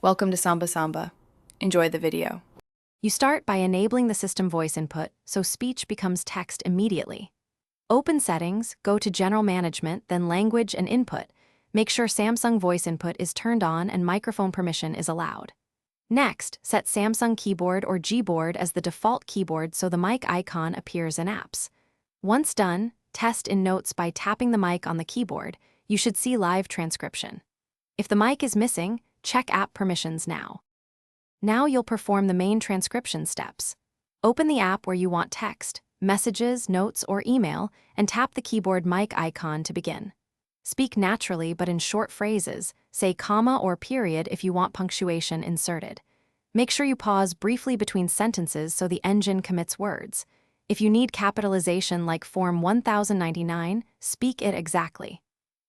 Welcome to Samba Samba. Enjoy the video. You start by enabling the system voice input so speech becomes text immediately. Open Settings, go to General Management, then Language and Input. Make sure Samsung voice input is turned on and microphone permission is allowed. Next, set Samsung Keyboard or Gboard as the default keyboard so the mic icon appears in apps. Once done, test in Notes by tapping the mic on the keyboard. You should see live transcription. If the mic is missing, check app permissions now. Now you'll perform the main transcription steps. Open the app where you want text, messages, notes, or email, and tap the keyboard mic icon to begin. Speak naturally but in short phrases, say comma or period if you want punctuation inserted. Make sure you pause briefly between sentences so the engine commits words. If you need capitalization like Form 1099, speak it exactly.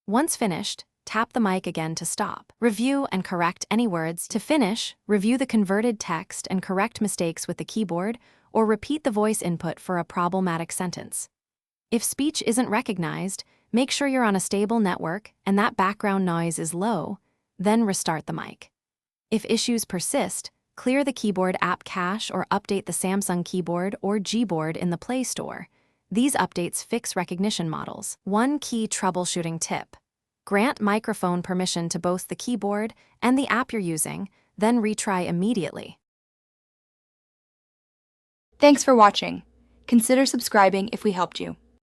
Once finished, tap the mic again to stop. Review and correct any words. To finish, review the converted text and correct mistakes with the keyboard, or repeat the voice input for a problematic sentence. If speech isn't recognized, make sure you're on a stable network and that background noise is low, then restart the mic. If issues persist, clear the keyboard app cache or update the Samsung Keyboard or Gboard in the Play Store. These updates fix recognition models. One key troubleshooting tip: grant microphone permission to both the keyboard and the app you're using, then retry immediately. Thanks for watching. Consider subscribing if we helped you.